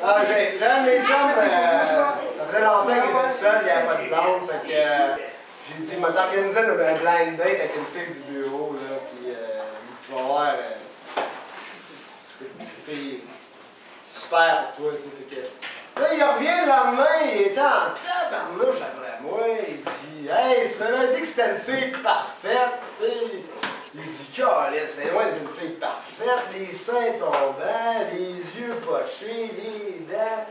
Ah, j'avais un de mes chums, ça faisait longtemps qu'il était seul, il n'y avait pas de blonde, fait que j'ai dit, m'a t'organisé un blind date avec une fille du bureau, là, puis tu vas voir, c'est une fille super pour toi, tu sais, fait que... Là, il revient le lendemain, il était en tabarnouche après moi, il dit, hey, tu m'avais dit que c'était une fille parfaite, tu sais. Il dit, calette, c'est loin d'une fille parfaite, les seins tombants, les yeux pochés, les dents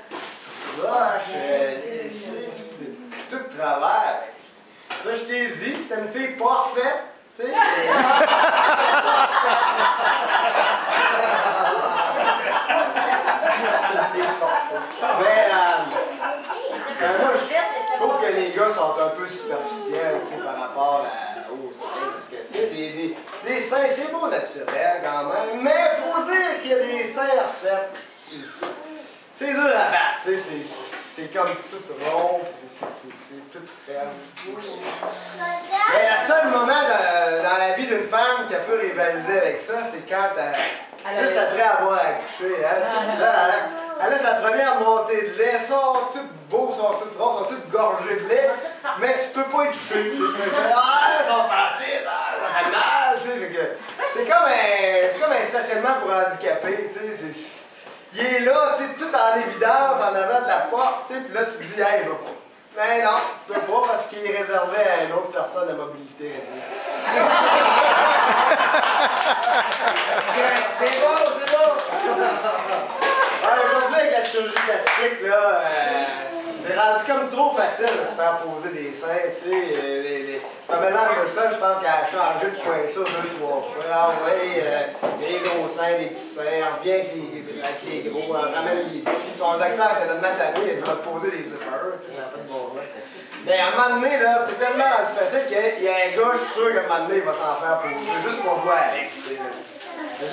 roches, tout de travers. Ça, je t'ai dit, c'était une fille parfaite, tu sais. Moi, je trouve que les gars sont un peu superficiels, tu sais, par rapport aux seins, parce que, tu sais, les seins, c'est beau naturel quand même, mais il faut dire qu'il y a des seins refaits. C'est dur à battre, tu sais, c'est comme tout rond, c'est tout ferme. Mais le seul moment dans la vie d'une femme qui a pu rivaliser avec ça, c'est quand, juste après avoir accouché, hein, elle a sa première montée de lait, ils sont tous beaux, sont tous ronds, sont tous gorgés de lait, mais tu peux pas y toucher. Ils sont sensibles, ça fait mal, tu sais. C'est comme un stationnement pour handicapés, tu sais. Il est là, tu sais, tout en évidence, en avant de la porte, tu sais, puis là tu te dis, hey, je vais pas. Mais non, tu peux pas parce qu'il est réservé à une autre personne à mobilité réduite. C'est bon, c'est bon! Aujourd'hui, avec la chirurgie plastique, là, c'est rendu comme trop facile de se faire poser des seins, tu sais. Pamela Anderson, je pense qu'elle a changé de pointure 2-3 fois. Ah ouais, des gros seins, des petits seins, on revient avec les gros, on ramène les petits. Son docteur était tellement tanné, il a dit on va te poser des zippers, tu sais, ça n'a pas de bon sens. Mais à un moment donné, là, c'est tellement rendu facile qu'il y a un gars, je suis sûr qu'à un moment donné, il va s'en faire poser, juste pour jouer avec, tu sais.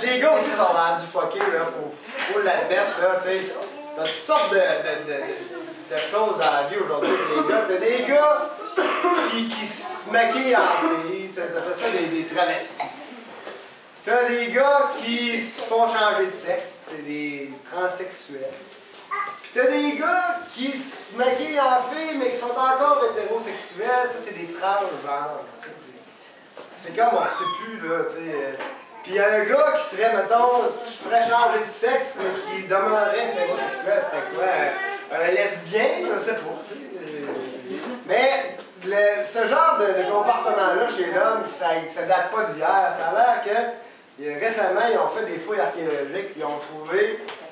Les gars aussi sont rendus fuckés, là, faut l'admettre, là, tu sais. T'as toutes sortes de choses dans la vie aujourd'hui avec les gars. T'as des gars qui se maquillent en filles, ça fait ça des travestis. T'as des gars qui se font changer de sexe, c'est des transsexuels. Puis t'as des gars qui se maquillent en filles mais qui sont encore hétérosexuels, ça c'est des transgenres. C'est comme on sait plus, là, tu sais. Puis un gars qui serait, mettons, je ferais changer de sexe, mais qui demeurerait hétérosexuel, serait quoi? Un lesbien, je sais pas, tu sais. Mais ce genre de comportement-là chez l'homme, ça date pas d'hier. Ça a l'air que récemment, ils ont fait des fouilles archéologiques, ils ont trouvé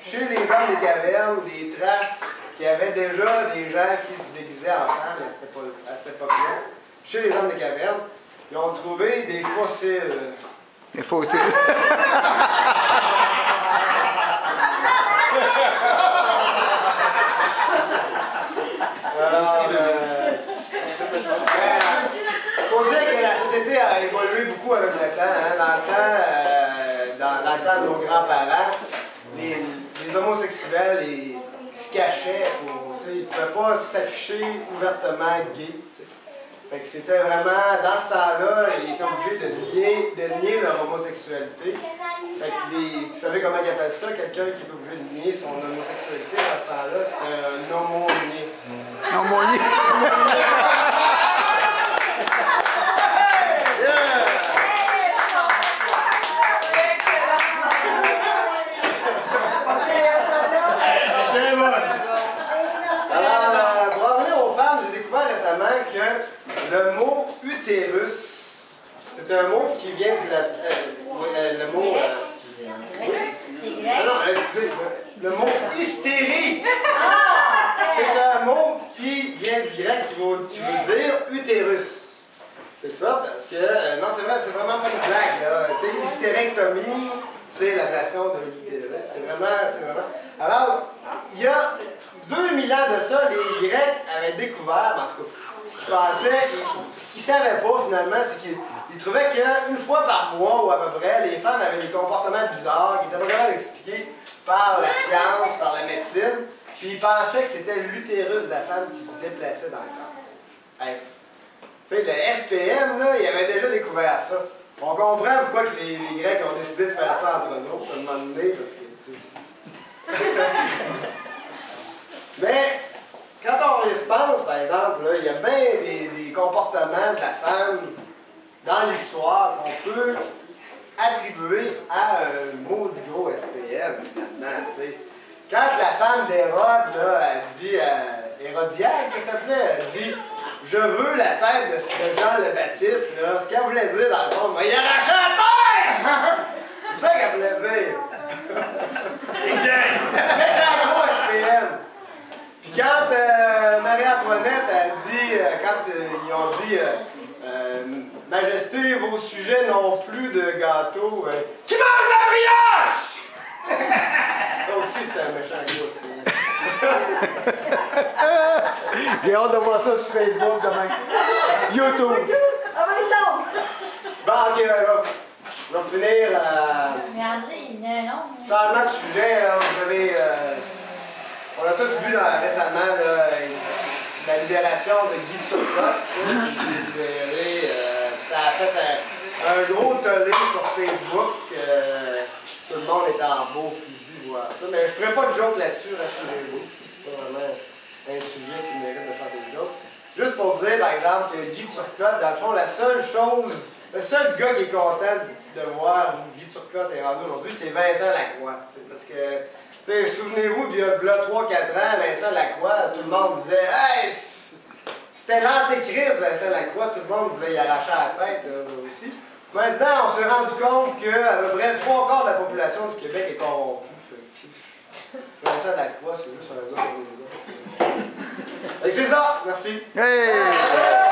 chez les hommes des cavernes des traces qui avaient déjà des gens qui se déguisaient en femmes à cette époque-là. Chez les hommes des cavernes, ils ont trouvé des fossiles. Des fossiles. Faut dire que la société a évolué beaucoup avec le temps. Hein. Dans le temps de nos grands-parents, les homosexuels ils se cachaient. Ils ne pouvaient pas s'afficher ouvertement gays. Fait que c'était vraiment, dans ce temps-là, ils étaient obligés de nier leur homosexualité. Fait que vous savez comment ils appellent ça? Quelqu'un qui est obligé de nier son homosexualité dans ce temps-là, c'était un homonier. Homonier? Très bonne! Alors, pour revenir aux femmes, j'ai découvert récemment que le mot utérus, c'est un mot qui vient du le mot... C'est grec? Non, excusez, le mot hystérie. C'est un mot qui vient du grec qui veut dire utérus. C'est ça, parce que, non, c'est vrai, c'est vraiment pas une blague, là. Tu sais, l'hystérectomie, c'est l'ablation de l'utérus. C'est vraiment... Alors, il y a 2000 ans de ça, les Grecs avaient découvert, en tout cas, ce qu'ils ne savaient pas finalement, c'est qu'ils trouvaient qu'une fois par mois ou à peu près, les femmes avaient des comportements bizarres qui étaient pas vraiment expliqués par la science, par la médecine, puis ils pensaient que c'était l'utérus de la femme qui se déplaçait dans le corps. Hey, tu sais, le SPM, là, ils avaient déjà découvert ça. On comprend pourquoi que les Grecs ont décidé de faire ça entre nous, à un moment donné, parce que, tu sais, comportement de la femme dans l'histoire qu'on peut attribuer à un maudit gros SPM, finalement, tu sais. Quand la femme d'Hérode, là, elle dit, Hérodiade, qu'est-ce que ça s'appelait? Elle dit, je veux la tête de Jean le Baptiste, là. Ce qu'elle voulait dire, dans le fond, il arrachait la terre! C'est ça qu'elle voulait dire. Méchant gros SPM. Puis quand Marie-Antoinette a dit, quand ils ont dit, Majesté, vos sujets n'ont plus de gâteau, qui mange la brioche? Ça aussi, c'était un méchant gros SPM. J'ai hâte de voir ça sur Facebook demain. YouTube. Ah oui, non! Bon, ok, on va finir. Mais André, non. Changement de sujet, là, vous avez, on a tous vu récemment là, la libération de Guy Turcotte. Ça a fait un gros tollé sur Facebook. Tout le monde était en beau fusil voir ça. Mais je ne ferai pas de joke là-dessus, rassurez-vous. C'est pas vraiment un sujet qui mérite de faire des jokes. Juste pour dire, par exemple, que Guy Turcotte, dans le fond, le seul gars qui est content de voir Guy Turcotte est rendu aujourd'hui, c'est Vincent Lacroix. Parce que, souvenez-vous, il y a 3-4 ans, Vincent Lacroix, tout le monde disait « Hey, c'était l'antéchrist, Vincent Lacroix, tout le monde voulait y arracher la tête aussi. » Maintenant, on s'est rendu compte qu'à peu près 3/4 de la population du Québec est corrompue. Vincent Lacroix, c'est juste un gars comme les autres. C'est ça, merci. Hey!